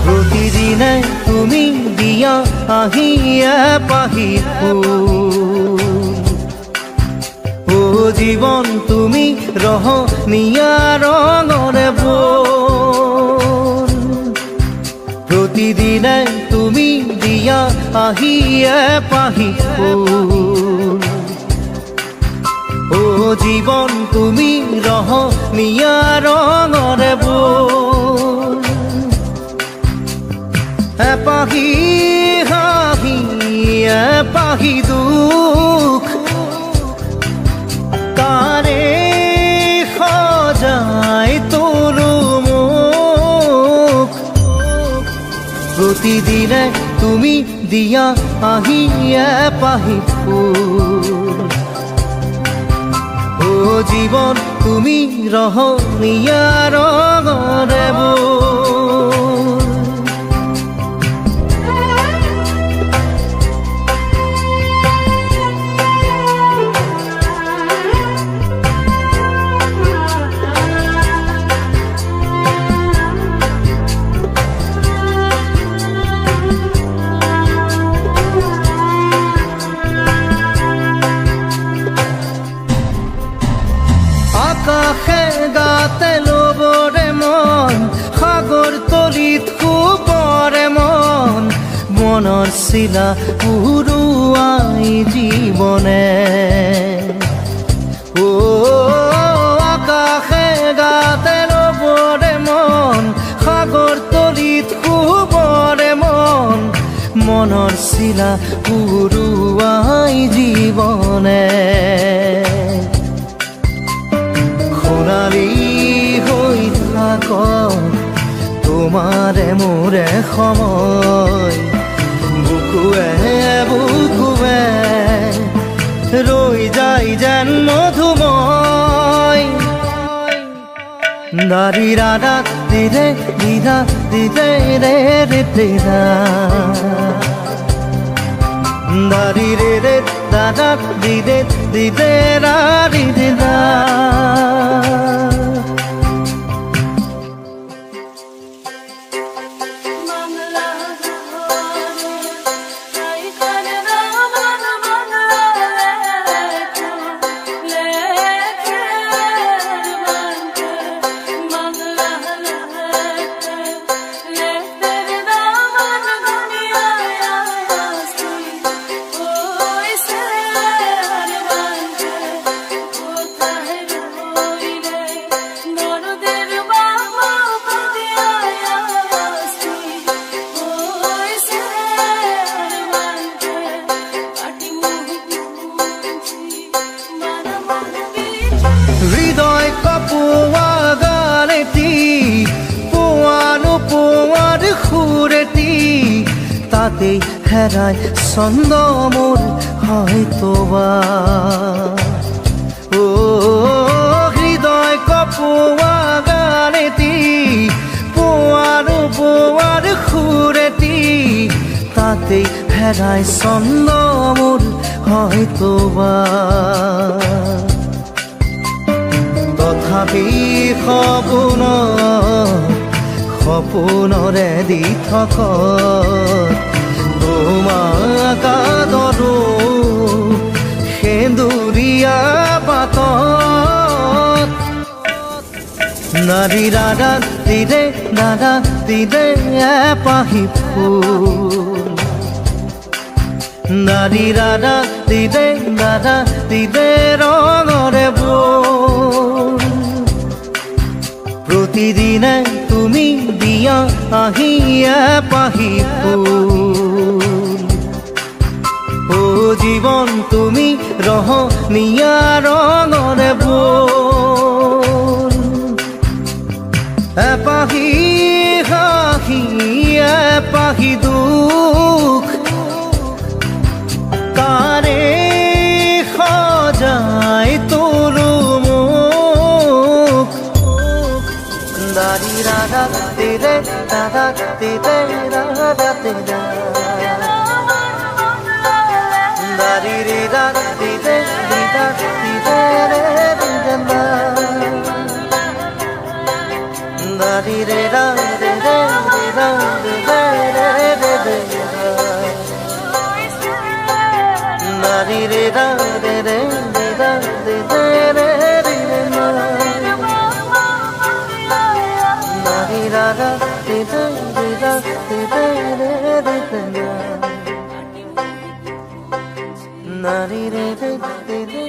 প্ৰতিদিনে তুমি দিয়া আহিয়ে পাহি ফুল ও জীৱন তুমি ৰহনীয়া ৰঙৰে বোল প্ৰতিদিনে তুমি দিয়া আহিয়ে পাহি ফুল ও জীৱন তুমি ৰহনীয়া ৰঙৰে বোল এপাহি হাঁহি এপাহি দুখ তাৰে সজাই তোলো মোক প্ৰতিদিনে তুমি দিয়া আহি এপাহি ফুল ও জীৱন তুমি ৰহনীয়া ৰঙৰে বোল আকাশে গাতে ল'বৰে মন সাগৰ তলিত শুবৰে মন মনৰ চিলা উৰুৱাই জীৱনে ও আকাশে গাতে ল'বৰে মন সাগৰ তলিত শুবৰে মন মনৰ চিলা উৰুৱাই জীৱনে সোণালী হৈ থাক তোমাৰে মোৰে সময় বুকুৱে বুকুৱে ৰৈ যায় যেন মধুময় দাৰি ৰাধা দিদে দিদা দিদে ৰে ৰে দিদা দাৰি ৰে ৰে দাদা দিদে দিদে ৰাৰি দিদা হৃদয় কপোৱা গানেটি পোৱানো পোৱাৰ সুৰেটি তাতেই হেৰাই ছন্দ মোৰ হয়তোবা ও হৃদয় কপোৱা গানেটি পোৱানো পোৱাৰ সুৰেটি তাতেই হেৰাই ছন্দ মোৰ হয়তোবা তথাপি সপোনৰে দি থক তোমাক আদৰো সেন্দুৰীয়া পাতত নাৰী দাদা দিদে এপাহি ফুল নাৰী দাদা দিদে ৰঙৰে বোল প্ৰতিদিনে তুমি দিয়া আহি এপাহি ফুল ও ৰহনীয়া ৰঙৰে বোল এপাহি হাঁহি এপাহি দুখ তাৰে সজাই তোলো মোক দাৰি ৰাধা তেৰে ৰাধা তেৰে ৰাধা তেৰা দাৰি ৰে ৰাধা তেৰে ৰাধা তেৰে ৰাধা দারি রে রা রে রে রা রে রে রে রে দারি রে রা রে রে রা রে রে রে রে দারি রা রা রে রে রা রে রে রে রে দারি রে রে রে